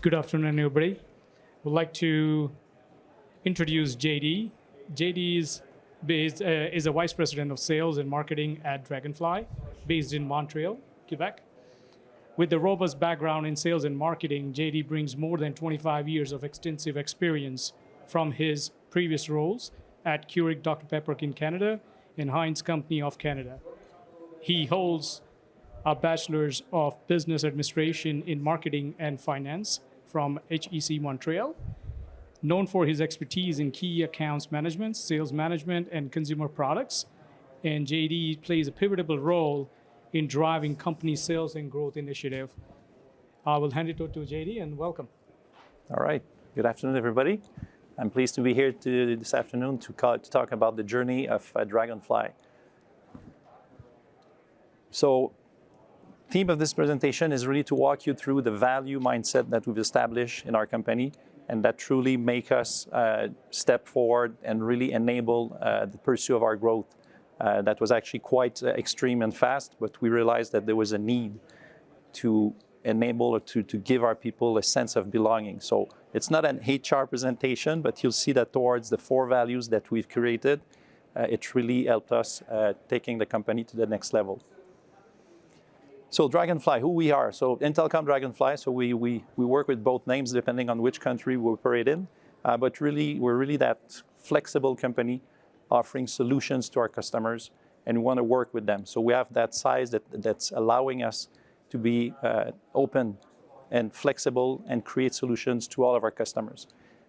Good afternoon, everybody. Would like to introduce JD. JD is a vice president of sales and marketing at Dragonfly, based in Montreal, Quebec. With a robust background in sales and marketing, JD brings more than 25 years of extensive experience from his previous roles at Curated Dr. Pepper in Canada and Heinz Company of Canada. He holds a Bachelor's of Business Administration in Marketing and Finance from HEC Montreal, known for his expertise in key accounts management, sales management, and consumer products. And JD plays a pivotal role in driving company sales and growth initiative. I will hand it over to JD and welcome. All right. Good afternoon, everybody. I'm pleased to be here this afternoon to talk about the journey of Dragonfly. So, theme of this presentation is really to walk you through the value mindset that we've established in our company and that truly make us step forward and really enable the pursuit of our growth. That was actually quite extreme and fast, but we realized that there was a need to enable or to give our people a sense of belonging. So it's not an HR presentation, but you'll see that towards the 4 values that we've created, it really helped us taking the company to the next level. So Dragonfly, who we are. So Intelcom Dragonfly, so we work with both names depending on which country we operate in, but really, we're really that flexible company offering solutions to our customers, and we want to work with them. So we have that size that's allowing us to be open and flexible and create solutions to all of our customers.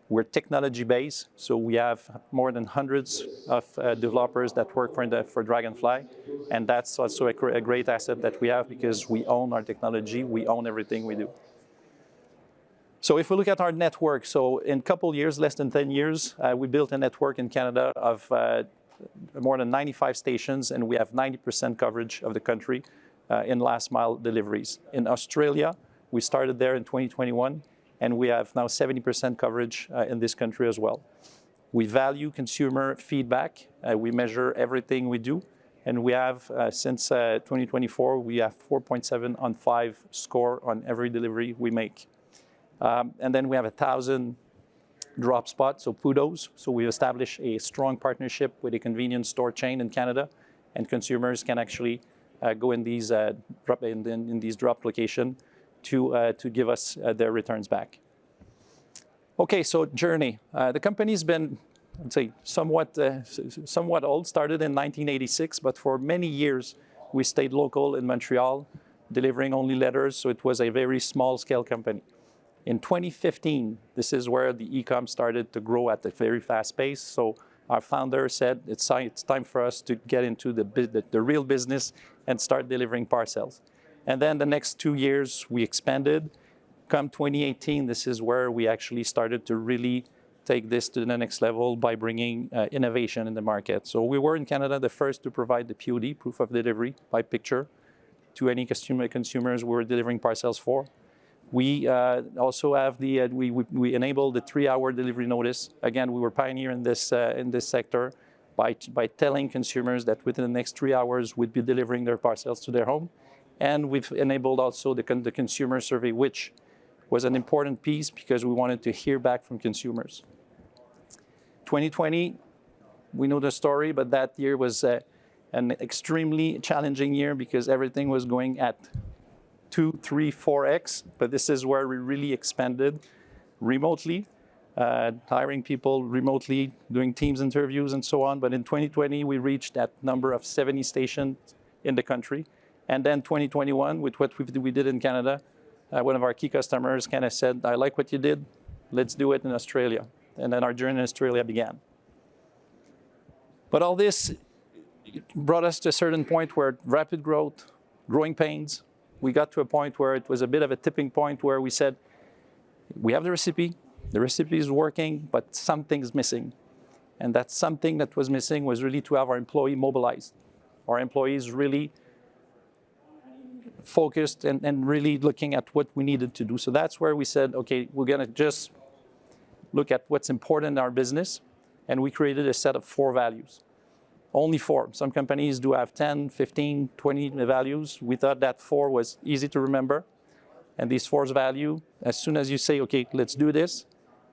We're technology-based, so we have more than hundreds of developers that work for Dragonfly, and that's also a great asset that we have because we own our technology, we own everything we do. So if we look at our network, so in a couple years, less than 10 years, we built a network in Canada of more than 95 stations, and we have 90% coverage of the country in last mile deliveries. In Australia, we started there in 2021, and we have now 70% coverage in this country as well. We value consumer feedback. We measure everything we do, and we have, since 2024, we have 4.7 on 5 score on every delivery we make. And then we have 1,000 drop spots, so PUDOs. So we established a strong partnership with a convenience store chain in Canada, and consumers can actually go in these drop location to give us their returns back. Okay, so journey. The company's been, I'd say, somewhat old, started in 1986, but for many years we stayed local in Montreal, delivering only letters, so it was a very small scale company. In 2015, this is where the e-com started to grow at a very fast pace, so our founder said it's time for us to get into the real business and start delivering parcels. And then the next 2 years, we expanded. Come 2018, this is where we actually started to really take this to the next level by bringing innovation in the market. So we were in Canada the first to provide the POD, proof of delivery, by picture, to any consumers we were delivering parcels for. We also have we enabled the 3-hour delivery notice. Again, we were pioneer in this sector by telling consumers that within the next 3 hours we'd be delivering their parcels to their home. And we've enabled also the consumer survey, which was an important piece because we wanted to hear back from consumers. 2020, we know the story, but that year was an extremely challenging year because everything was going at 2, 3, 4x, but this is where we really expanded remotely, hiring people remotely, doing Teams interviews and so on. But in 2020, we reached that number of 70 stations in the country. And then 2021, with what we did in Canada, one of our key customers kind of said, I like what you did, let's do it in Australia. And then our journey in Australia began. But all this brought us to a certain point where rapid growth, growing pains, we got to a point where it was a bit of a tipping point where we said, we have the recipe is working, but something's missing. And that something that was missing was really to have our employee mobilized. Our employees really focused and really looking at what we needed to do. So that's where we said, okay, we're gonna just look at what's important in our business, and we created a set of 4 values. Only 4. Some companies do have 10, 15, 20 values. We thought that 4 was easy to remember. And these four values, as soon as you say, okay, let's do this,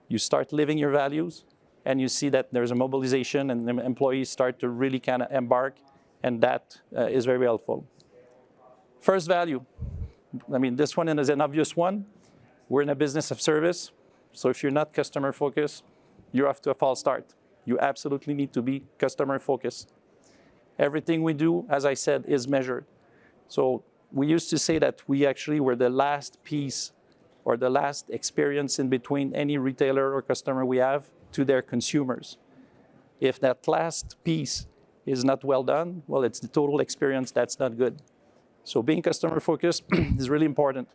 you start living your values, and you see that there's a mobilization, and the employees start to really kind of embark, and that is very helpful. First value, I mean, this one is an obvious one. We're in a business of service, so if you're not customer focused, you're off to a false start. You absolutely need to be customer focused. Everything we do, as I said, is measured. So we used to say that we actually were the last piece or the last experience in between any retailer or customer we have to their consumers. If that last piece is not well done, well, it's the total experience that's not good. So being customer focused is really important.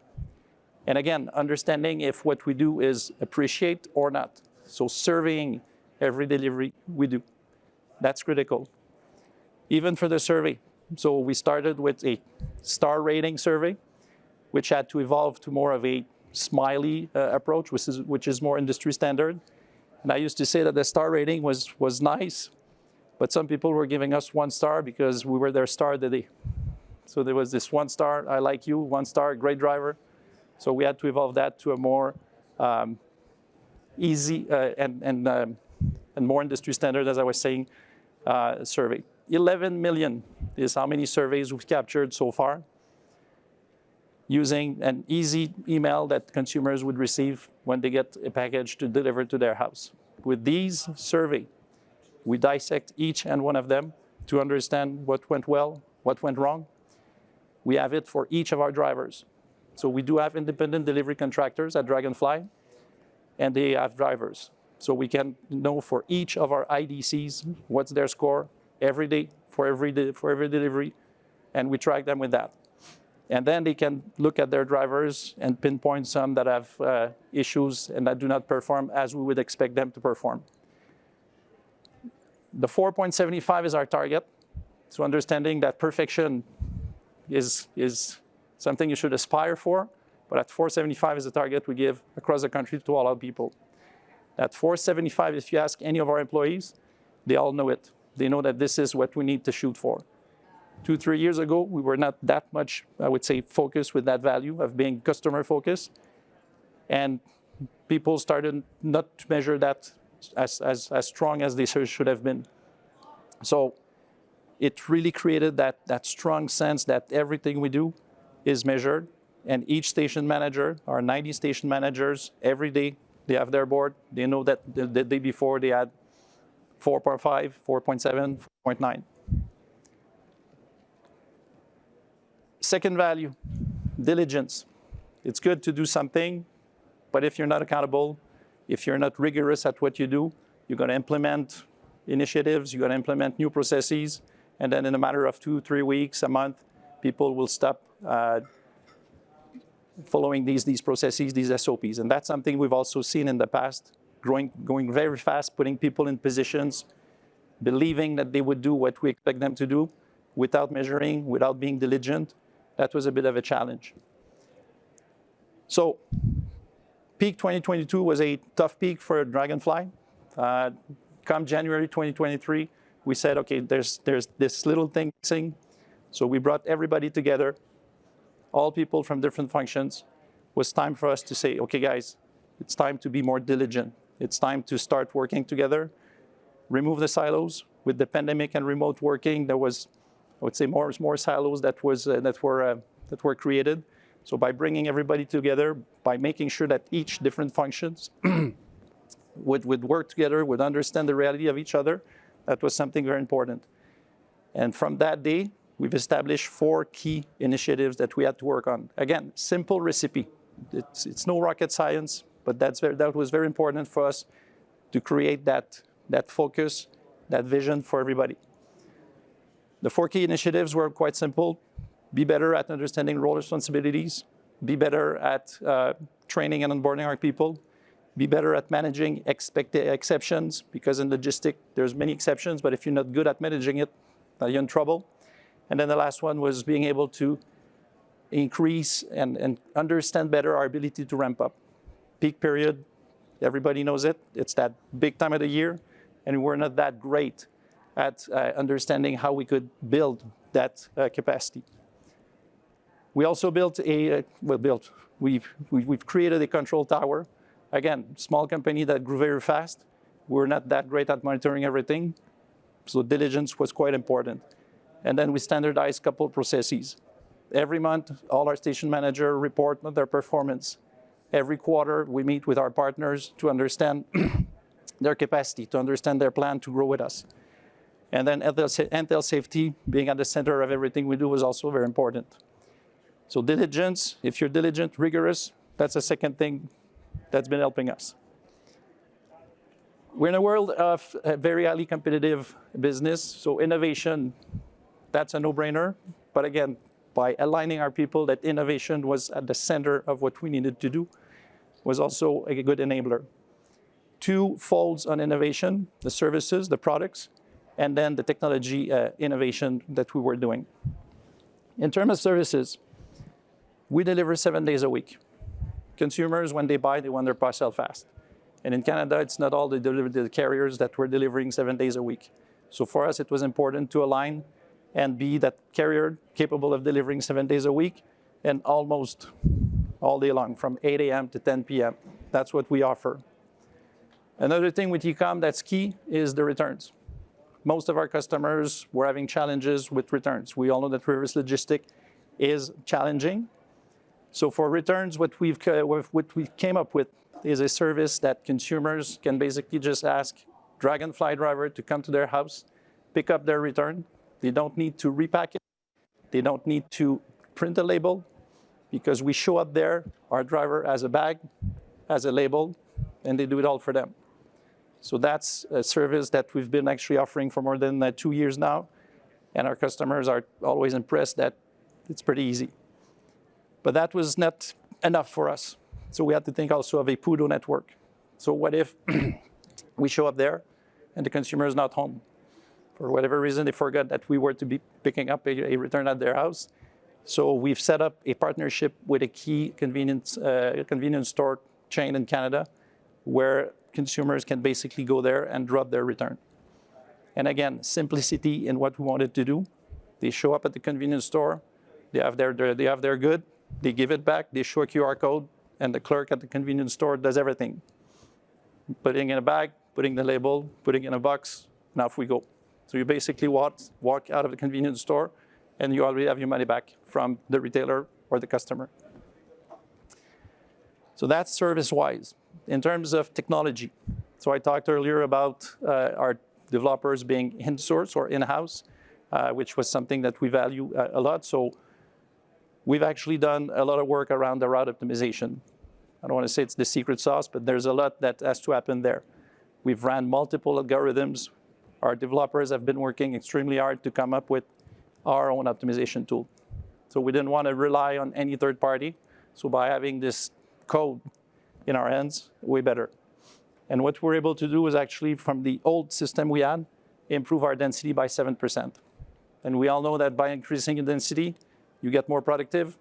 And again, understanding if what we do is appreciate or not. So surveying every delivery we do. That's critical. Even for the survey. So we started with a star rating survey, which had to evolve to more of a smiley approach, which is more industry standard. And I used to say that the star rating was nice, but some people were giving us 1 star because we were their star of the day. So there was this 1 star, I like you, 1 star, great driver. So we had to evolve that to a more easy and more industry standard, as I was saying, survey. 11 million is how many surveys we've captured so far, using an easy email that consumers would receive when they get a package to deliver to their house. With these surveys, we dissect each and one of them to understand what went well, what went wrong. We have it for each of our drivers. So we do have independent delivery contractors at Dragonfly, and they have drivers. So we can know for each of our IDCs what's their score every day for every delivery, and we track them with that. And then they can look at their drivers and pinpoint some that have issues and that do not perform as we would expect them to perform. The 4.75 is our target. So understanding that perfection is something you should aspire for, but at 475 is the target we give across the country to all our people. At 475, if you ask any of our employees, they all know it. They know that this is what we need to shoot for. 2-3 years ago, we were not that much, I would say, focused with that value of being customer focused. And people started not to measure that as strong as they should have been. So it really created that strong sense that everything we do is measured. And each station manager, our 90 station managers, every day they have their board. They know that the day before they had 4.5, 4.7, 4.9. Second value, diligence. It's good to do something, but if you're not accountable, if you're not rigorous at what you do, you're going to implement initiatives, you're going to implement new processes, and then in a matter of 2-3 weeks, a month, people will stop following these processes, these SOPs. And that's something we've also seen in the past, going very fast, putting people in positions, believing that they would do what we expect them to do without measuring, without being diligent. That was a bit of a challenge. So peak 2022 was a tough peak for Dragonfly. Come January 2023, we said, okay, there's this little thing missing. So we brought everybody together, all people from different functions. It was time for us to say, okay, guys, it's time to be more diligent. It's time to start working together, remove the silos. With the pandemic and remote working, there was, I would say, more silos that were created. So by bringing everybody together, by making sure that each different functions would work together, would understand the reality of each other, that was something very important. And from that day, we've established 4 key initiatives that we had to work on. Again, simple recipe. It's no rocket science, but that was very important for us to create that focus, that vision for everybody. The 4 key initiatives were quite simple. Be better at understanding role responsibilities. Be better at training and onboarding our people. Be better at managing exceptions, because in logistics, there's many exceptions, but if you're not good at managing it, you're in trouble. And then the last one was being able to increase and understand better our ability to ramp up. Peak period, everybody knows it. It's that big time of the year, and we're not that great at understanding how we could build that capacity. We also built we've created a control tower. Again, small company that grew very fast. We're not that great at monitoring everything, so diligence was quite important. And then we standardized a couple of processes. Every month, all our station managers report on their performance. Every quarter, we meet with our partners to understand their capacity, to understand their plan to grow with us. And then health safety, being at the center of everything we do, is also very important. So diligence, if you're diligent, rigorous, that's the second thing that's been helping us. We're in a world of a very highly competitive business, so innovation, that's a no-brainer. But again, by aligning our people, that innovation was at the center of what we needed to do, was also a good enabler. Two folds on innovation: the services, the products, and then the technology innovation that we were doing. In terms of services, we deliver 7 days a week. Consumers, when they buy, they want their parcel fast. And in Canada, it's not all the carriers that were delivering 7 days a week. So for us, it was important to align and be that carrier capable of delivering 7 days a week and almost all day long, from 8 a.m. to 10 p.m. That's what we offer. Another thing with e-com that's key is the returns. Most of our customers were having challenges with returns. We all know that reverse logistics is challenging. So for returns, what we came up with is a service that consumers can basically just ask Dragonfly driver to come to their house, pick up their return. They don't need to repack it. They don't need to print a label, because we show up there, our driver has a bag, has a label, and they do it all for them. So that's a service that we've been actually offering for more than 2 years now, and our customers are always impressed that it's pretty easy. But that was not enough for us. So we had to think also of a PUDO network. So what if we show up there and the consumer is not home? For whatever reason, they forgot that we were to be picking up a return at their house. So we've set up a partnership with a key convenience store chain in Canada, where consumers can basically go there and drop their return. And again, simplicity in what we wanted to do. They show up at the convenience store, they have their good, they give it back, they show a QR code, and the clerk at the convenience store does everything. Putting in a bag, putting the label, putting in a box, and off we go. So you basically walk out of the convenience store, and you already have your money back from the retailer or the customer. So that's service-wise. In terms of technology, so I talked earlier about our developers being in-source or in-house, which was something that we value a lot. So we've actually done a lot of work around the route optimization. I don't want to say it's the secret sauce, but there's a lot that has to happen there. We've ran multiple algorithms. Our developers have been working extremely hard to come up with our own optimization tool. So we didn't want to rely on any third party. So by having this code in our hands, way better. And what we're able to do is actually, from the old system we had, improve our density by 7%. And we all know that by increasing the density, you get more productive.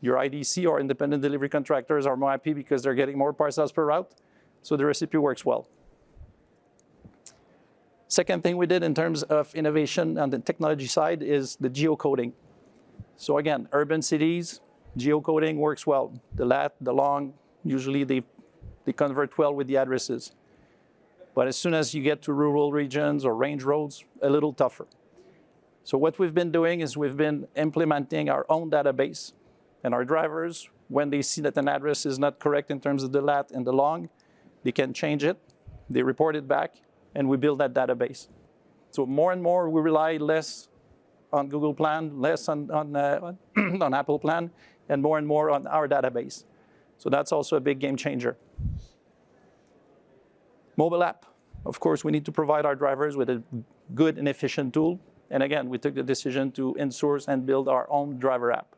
Your IDC or independent delivery contractors are more happy because they're getting more parcels per route. So the recipe works well. Second thing we did in terms of innovation on the technology side is the geocoding. So again, urban cities, geocoding works well. The lat, the long, usually they convert well with the addresses. But as soon as you get to rural regions or range roads, a little tougher. So what we've been doing is we've been implementing our own database. And our drivers, when they see that an address is not correct in terms of the lat and the long, they can change it, they report it back, and we build that database. So more and more, we rely less on Google Plan, less on Apple Plan, and more on our database. So that's also a big game changer. Mobile app. Of course, we need to provide our drivers with a good and efficient tool. And again, we took the decision to in-source and build our own driver app.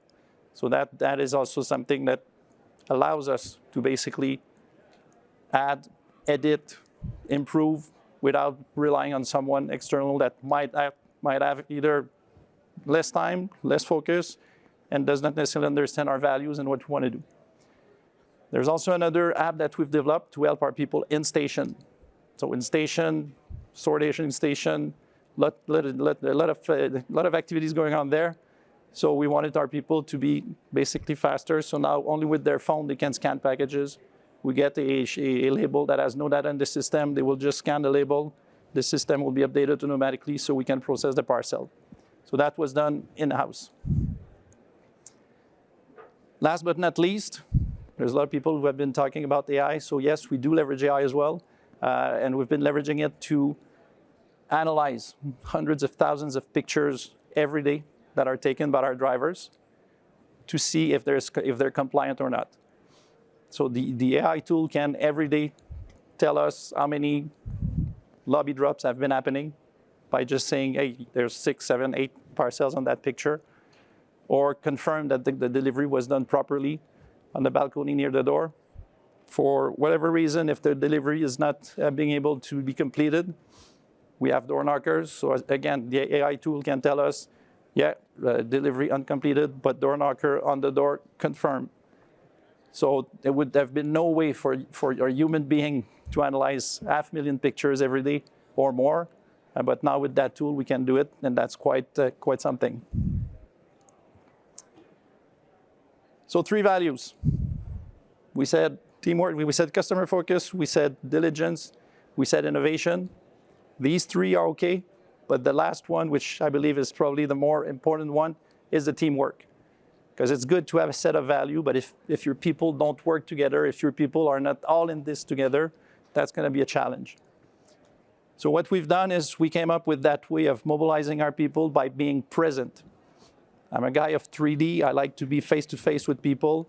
So that is also something that allows us to basically add, edit, improve without relying on someone external that might have either less time, less focus, and does not necessarily understand our values and what we want to do. There's also another app that we've developed to help our people in station. So in station, sortation station, a lot of activities going on there. So we wanted our people to be basically faster. So now only with their phone, they can scan packages. We get a label that has no data in the system. They will just scan the label. The system will be updated automatically so we can process the parcel. So that was done in-house. Last but not least, there's a lot of people who have been talking about AI. So yes, we do leverage AI as well. And we've been leveraging it to analyze hundreds of thousands of pictures every day that are taken by our drivers to see if they're compliant or not. So the AI tool can every day tell us how many lobby drops have been happening by just saying, hey, there's 6, 7, 8 parcels on that picture, or confirm that the delivery was done properly on the balcony near the door. For whatever reason, if the delivery is not being able to be completed, we have door knockers. So again, the AI tool can tell us, yeah, delivery uncompleted, but door knocker on the door confirmed. So there would have been no way for a human being to analyze 500,000 pictures every day or more. But now with that tool, we can do it, and that's quite something. So 3 values. We said teamwork, we said customer focus, we said diligence, we said innovation. These 3 are okay, but the last one, which I believe is probably the more important one, is the teamwork. Because it's good to have a set of value, but if your people don't work together, if your people are not all in this together, that's going to be a challenge. So what we've done is we came up with that way of mobilizing our people by being present. I'm a guy of 3D. I like to be face-to-face with people.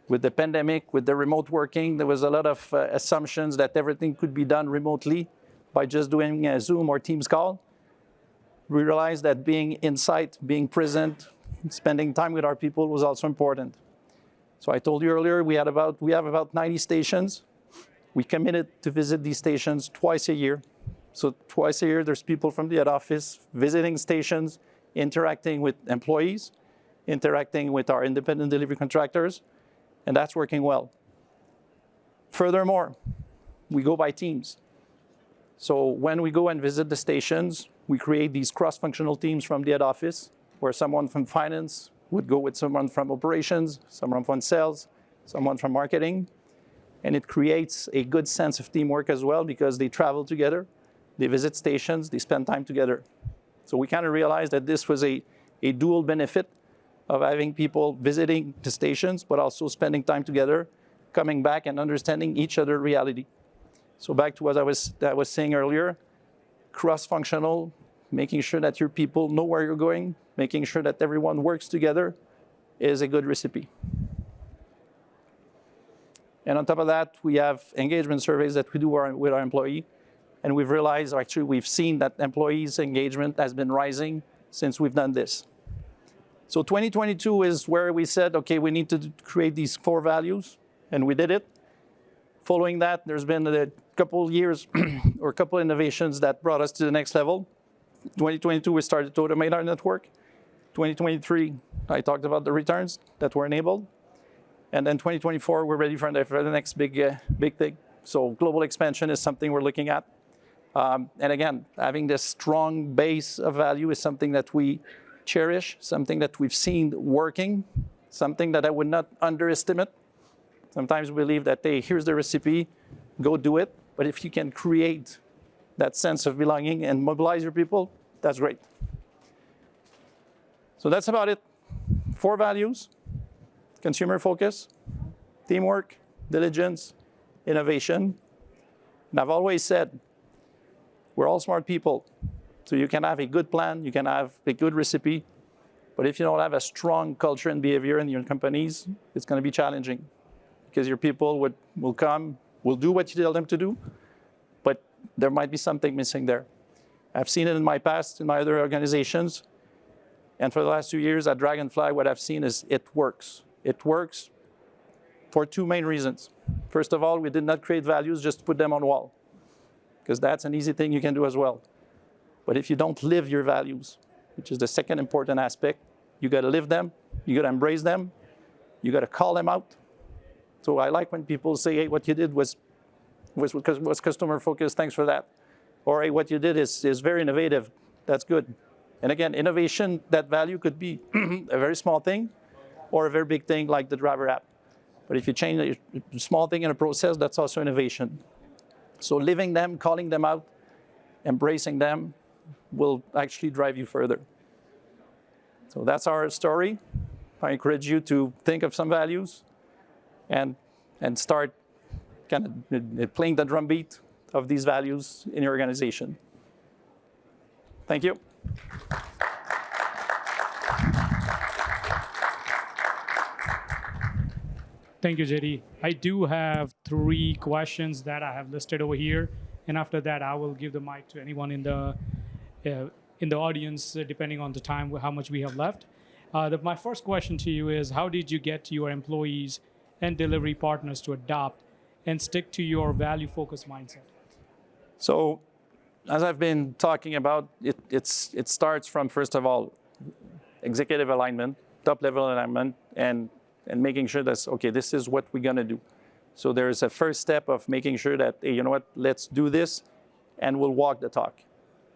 With the pandemic, with the remote working, there was a lot of assumptions that everything could be done remotely by just doing a Zoom or Teams call. We realized that being in sight, being present, spending time with our people was also important. So I told you earlier, we have about 90 stations. We committed to visit these stations twice a year. So twice a year, there's people from the head office visiting stations, interacting with employees, interacting with our independent delivery contractors, and that's working well. Furthermore, we go by teams. So when we go and visit the stations, we create these cross-functional teams from the head office, where someone from finance would go with someone from operations, someone from sales, someone from marketing. And it creates a good sense of teamwork as well, because they travel together, they visit stations, they spend time together. So we kind of realized that this was a dual benefit of having people visiting the stations, but also spending time together, coming back and understanding each other's reality. So back to what I was saying earlier, cross-functional, making sure that your people know where you're going, making sure that everyone works together is a good recipe. And on top of that, we have engagement surveys that we do with our employee. And we've realized, actually, we've seen that employees' engagement has been rising since we've done this. So 2022 is where we said, okay, we need to create these 4 values, and we did it. Following that, there's been a couple years or a couple innovations that brought us to the next level. 2022, we started to automate our network. 2023, I talked about the returns that were enabled. And then 2024, we're ready for the next big thing. So global expansion is something we're looking at. And again, having this strong base of value is something that we cherish, something that we've seen working, something that I would not underestimate. Sometimes we believe that, hey, here's the recipe, go do it. But if you can create that sense of belonging and mobilize your people, that's great. So that's about it. 4 values: consumer focus, teamwork, diligence, innovation. And I've always said, we're all smart people. So you can have a good plan, you can have a good recipe, but if you don't have a strong culture and behavior in your companies, it's going to be challenging. Because your people will come, will do what you tell them to do, but there might be something missing there. I've seen it in my past, in my other organizations, and for the last 2 years at Dragonfly, what I've seen is it works. It works for 2 main reasons. First of all, we did not create values just to put them on wall, because that's an easy thing you can do as well. But if you don't live your values, which is the second important aspect, you got to live them, you got to embrace them, you got to call them out. So I like when people say, hey, what you did was customer focused, thanks for that. Or, hey, what you did is very innovative, that's good. And again, innovation, that value could be a very small thing or a very big thing like the driver app. But if you change a small thing in a process, that's also innovation. So living them, calling them out, embracing them will actually drive you further. So that's our story. I encourage you to think of some values and start kind of playing the drumbeat of these values in your organization. Thank you. Thank you, JD. I do have 3 questions that I have listed over here, and after that, I will give the mic to anyone in the audience, depending on the time, how much we have left. My first question to you is, how did you get your employees and delivery partners to adopt and stick to your value-focused mindset? So, as I've been talking about, it starts from, first of all, executive alignment, top-level alignment, and making sure that's, okay, this is what we're going to do. So there's a first step of making sure that, hey, you know what, let's do this, and we'll walk the talk.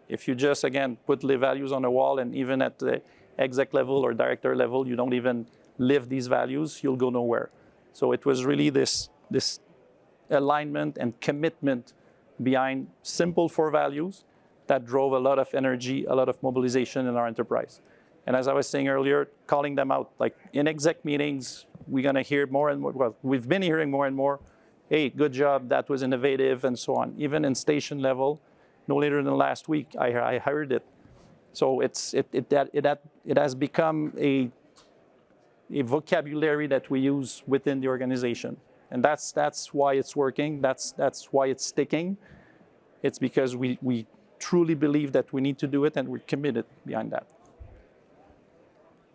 If you just, again, put the values on the wall, and even at the exec level or director level, you don't even live these values, you'll go nowhere. So it was really this alignment and commitment behind simple 4 values that drove a lot of energy, a lot of mobilization in our enterprise. And as I was saying earlier, calling them out, like in exec meetings, we're going to hear more and more, well, we've been hearing more and more, hey, good job, that was innovative, and so on. Even in station level, no later than last week, I heard it. So it has become a vocabulary that we use within the organization. And that's why it's working, that's why it's sticking. It's because we truly believe that we need to do it, and we're committed behind that.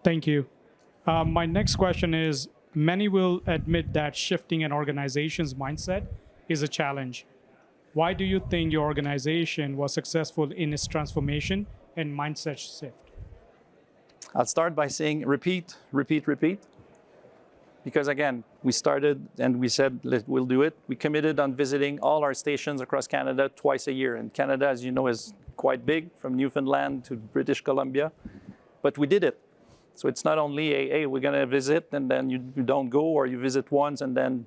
Thank you. My next question is, many will admit that shifting an organization's mindset is a challenge. Why do you think your organization was successful in its transformation and mindset shift? I'll start by saying repeat, repeat, repeat. Because again, we started and we said, we'll do it. We committed on visiting all our stations across Canada twice a year. And Canada, as you know, is quite big, from Newfoundland to British Columbia. But we did it. So it's not only hey, we're going to visit, and then you don't go, or you visit once and then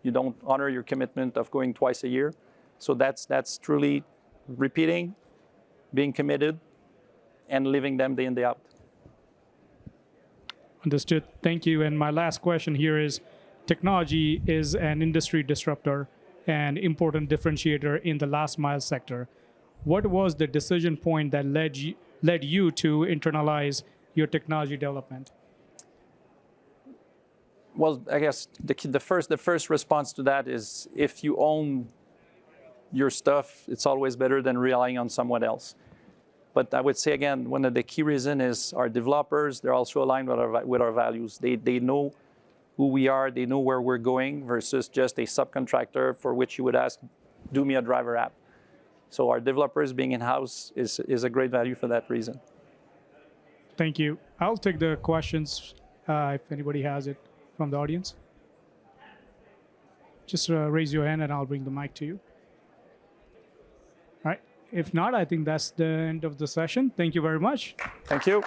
you don't honor your commitment of going twice a year. So that's truly repeating, being committed, and living them day in, day out. Understood. Thank you. And my last question here is, technology is an industry disruptor and important differentiator in the last mile sector. What was the decision point that led you to internalize your technology development? Well, I guess the first response to that is, if you own your stuff, it's always better than relying on someone else. But I would say, again, one of the key reasons is our developers, they're also aligned with our values. They know who we are, they know where we're going, versus just a subcontractor for which you would ask, do me a driver app. So our developers being in-house is a great value for that reason. Thank you. I'll take the questions if anybody has it from the audience. Just raise your hand and I'll bring the mic to you. All right. If not, I think that's the end of the session. Thank you very much. Thank you.